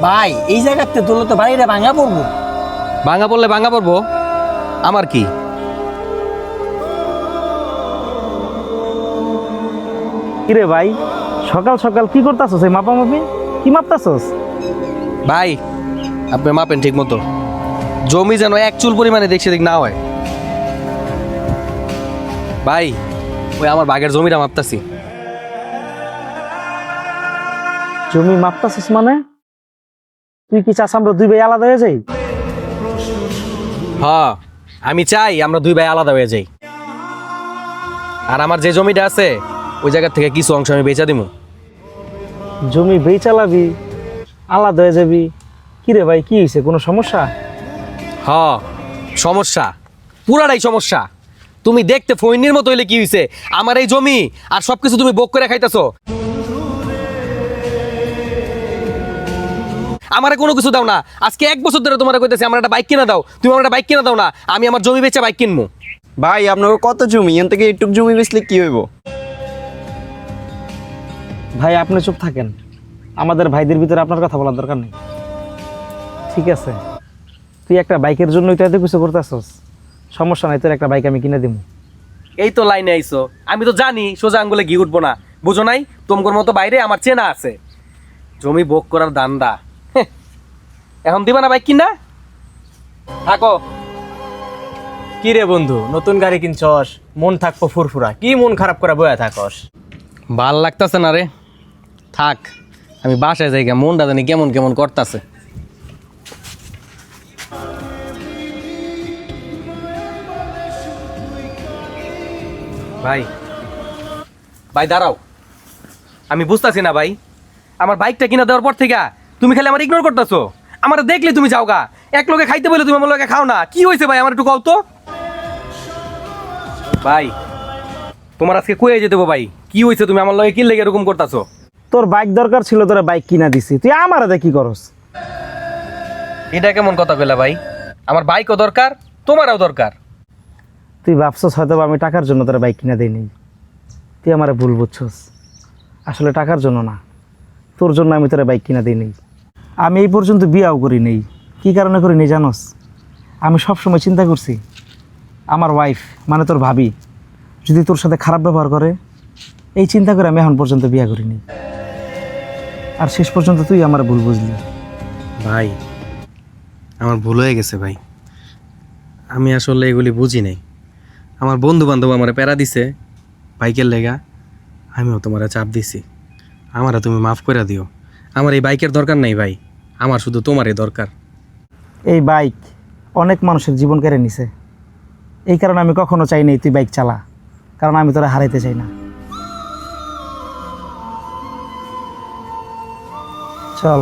ভাই এই জায়গাতে তুললে তো বাড়িটা ভাঙা পড়বো। ভাঙা পড়লে ভাঙা পড়বো, আমার কি? কিরে ভাই, সকাল সকাল কি করতাছস? এই মাপামাপি কি মাপতাছস? ভাই আপনি মাপেন ঠিক মতো, জমি যেন এক চুল পরিমাণে দেখছে দিক না হয়। ভাই ওই আমার বাগের জমিটা মাপতাছি। জমি মাপতাছস মানে? তুই কি চাস আমরা দুই ভাই আলাদা হয়ে যাই? হ্যাঁ, আমি চাই আমরা দুই ভাই আলাদা হয়ে যাই। আর আমার যে জমিটা আছে ওই জায়গা থেকে কিছু অংশ আমি বেচা দিব। জমি বেচালাবি, আলাদা হয়ে যাবি? কিরে ভাই, কি হয়েছে? কোনো সমস্যা? হ্যাঁ সমস্যা, পুরাটাই সমস্যা। তুমি দেখতে ফইনির মতো হইলে কি হইছে? আমার এই জমি আর সবকিছু তুমি ভোগ করে খাইতেছো। আমারে কোনো কিছু দাও না। আজকে 1 বছর ধরে তোমার কইতেছি আমার একটা বাইক কিনা দাও, তুমি আমার একটা বাইক কিনা দাও না। আমি আমার জমি বেচে বাইক কিনবো। ভাই আপনার কত জমি, এখান থেকে একটু জমি বেচলে কি হইব? ভাই আপনি চুপ থাকেন, আমাদের ভাইদের ভিতরে আপনার কথা বলার দরকার নেই। ঠিক আছে, তুই একটা বাইকের জন্যই তো এত কিছু করতেছস, সমস্যা নাই, তোর একটা বাইক আমি কিনে দিব। এই তো লাইনে আইছো। আমি তো জানি সোজা আঙ্গুলে ঘি উঠবো না, বুঝো নাই? তোমার মতো বাইরে আমার চেনা আছে। জমি ভোগ করার দান্দা। হেহ। এখন দিবা না বাইক কিনা? থাকো। কি রে বন্ধু, নতুন গাড়ি কিনছস, মন থাকবো ফুরফুরা, কি মন খারাপ করে বয়া থাকস? ভাল লাগতাছে না রে, থাক আমি বাসায় যাই। মনটা জানি কেমন কেমন করতাছে। ভাই ভাই দাঁড়াও, আমি বুঝতাছি না ভাই। আমার বাইকটা কিনা দেওয়ার পর থেকে তুমি খালি আমার ইগনোর করতেছো। আমার দেখলে তুমি যাও গা, এক লোকে খাইতে বলে তুমি আমার লোকে খাও না। কি হয়েছে ভাই, আমার একটু কও তো। ভাই তোমার আজকে কয়ে যেতে ভাই, কি হয়েছে? তুমি আমার লগে কি লেগে এরকম করতেছো? তোর বাইক দরকার ছিল, তোরা বাইক কিনা দিছি, তুই আমার হাতে কি করস? এটা কেমন কথা কইলা ভাই? আমার বাইকও দরকার, তোমারও দরকার। তুই ভাবছস হয়তো আমি টাকার জন্য তোরা বাইক কিনা দেই নেই। তুই আমারে ভুল বুঝছস, আসলে টাকার জন্য না, তোর জন্য আমি তোরা বাইক কিনা দিই নেই। আমি এই পর্যন্ত বিয়াও করি নেই। কী কারণে করি নেই জানোস? আমি সবসময় চিন্তা করছি আমার ওয়াইফ মানে তোর ভাবি যদি তোর সাথে খারাপ ব্যবহার করে, এই চিন্তা করে আমি এখন পর্যন্ত বিয়া করিনি। আর শেষ পর্যন্ত তুই আমার ভুল বুঝলি। ভাই আমার ভুল হয়ে গেছে ভাই, আমি আসলে এগুলি বুঝি নাই। আমার বন্ধু বান্ধব আমার প্যারা দিছে বাইকের লেগা, আমিও তোমার চাপ দিছি। আমারা তুমি মাফ করে দিও। আমার এই বাইকের দরকার নাই ভাই, আমার শুধু তোমারই দরকার। এই বাইক অনেক মানুষের জীবন কেড়ে নিছে, এই কারণে আমি কখনো চাই নাই তুই বাইক চালা, কারণ আমি তোরা হারাইতে চাই না। চল।